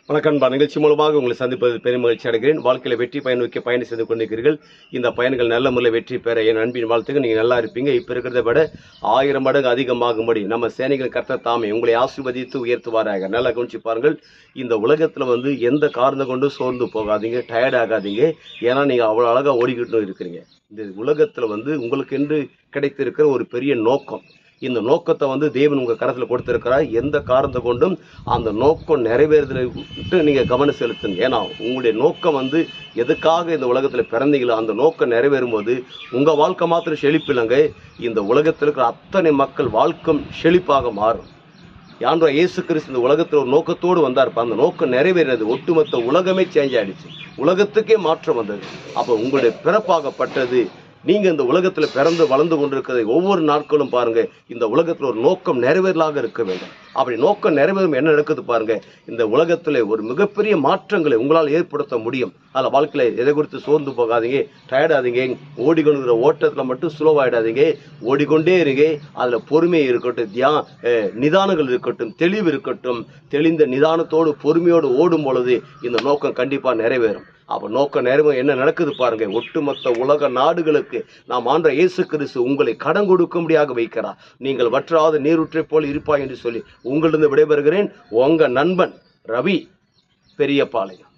வணக்கம். நிகழ்ச்சி மூலமாக உங்களை சந்திப்பது பெரும் மகிழ்ச்சி அடைகிறேன். வாழ்க்கையில் வெற்றி பயன் நோக்கி பயணம் செய்து கொண்டிருக்கிறீர்கள். இந்த பயன்கள் நல்ல முறையில் வெற்றி பெற என் அன்பின் வாழ்த்துக்கள். நீங்கள் நல்லா இருப்பீங்க. இப்போ இருக்கிறத விட 1000 மடங்கு அதிகமாகும்படி நம்ம சேனைகள் கர்த்தர் தாமே உங்களை ஆசீர்வதித்து உயர்த்துவாராக. நல்லா கவனிச்சு பாருங்கள். இந்த உலகத்தில் எந்த காரணம் கொண்டு சோர்ந்து போகாதீங்க, டயர்ட் ஆகாதீங்க. ஏன்னா நீங்கள் அவ்வளோ அழகாக ஓடிக்கிட்டு இருக்கிறீங்க. இந்த உலகத்தில் உங்களுக்கு என்று கிடைத்திருக்கிற ஒரு பெரிய நோக்கம், இந்த நோக்கத்தை தேவன் உங்கள் கரத்தில் கொடுத்திருக்கிறார். எந்த காரணத்தை கொண்டும் அந்த நோக்கம் நிறைவேறுதலை விட்டு நீங்கள் கவனம் செலுத்துங்க. ஏன்னா உங்களுடைய நோக்கம் எதுக்காக இந்த உலகத்தில் பிறந்தீங்களோ அந்த நோக்கம் நிறைவேறும் போது உங்கள் வாழ்க்கை மாத்திரம் செழிப்பில்லைங்க, இந்த உலகத்தில் இருக்கிற அத்தனை மக்கள் வாழ்க்கை செழிப்பாக மாறும். யான்றா இயேசு கிறிஸ்து இந்த உலகத்தில் ஒரு நோக்கத்தோடு வந்தார். அந்த நோக்கம் நிறைவேறினது. ஒட்டுமொத்த உலகமே சேஞ்ச் ஆகிடுச்சு. உலகத்துக்கே மாற்றம் வந்தது. அப்போ உங்களுடைய பிறப்பாகப்பட்டது. நீங்கள் இந்த உலகத்தில் பிறந்து வளர்ந்து கொண்டிருக்கிறதை ஒவ்வொரு நாட்களும் பாருங்கள், இந்த உலகத்தில் ஒரு நோக்கம் நிறைவேறலாக இருக்க வேண்டும். அப்படி நோக்கம் நிறைவேறும் என்ன நடக்குது பாருங்கள், இந்த உலகத்தில் ஒரு மிகப்பெரிய மாற்றங்களை உங்களால் ஏற்படுத்த முடியும். அதில் வாழ்க்கையில் எதை குறித்து சோர்ந்து போகாதீங்க, டயர்டாதீங்க. ஓடிக்கொண்டுங்கிற ஓட்டத்தில் மட்டும் ஸ்லோவாகிடாதீங்க. ஓடிக்கொண்டே இருங்க. அதில் பொறுமை இருக்கட்டும், நிதானங்கள் இருக்கட்டும், தெளிவு இருக்கட்டும். தெளிந்த நிதானத்தோடு பொறுமையோடு ஓடும் பொழுது இந்த நோக்கம் கண்டிப்பாக நிறைவேறும். அப்போ நோக்கம் நிறைவேறும் என்ன நடக்குது பாருங்க, ஒட்டுமொத்த உலக நாடுகளுக்கு நாம் ஆண்ட இயேசு கிறிஸ்து உங்களை கடன் கொடுக்கும்படியாக வைக்கிறார். நீங்கள் வற்றாத நீரூற்றை போல் இருப்பாய் என்று சொல்லி உங்களிடம் விடைபெறுகிறேன். உங்கள் நண்பன் ரவி, பெரியபாளையம்.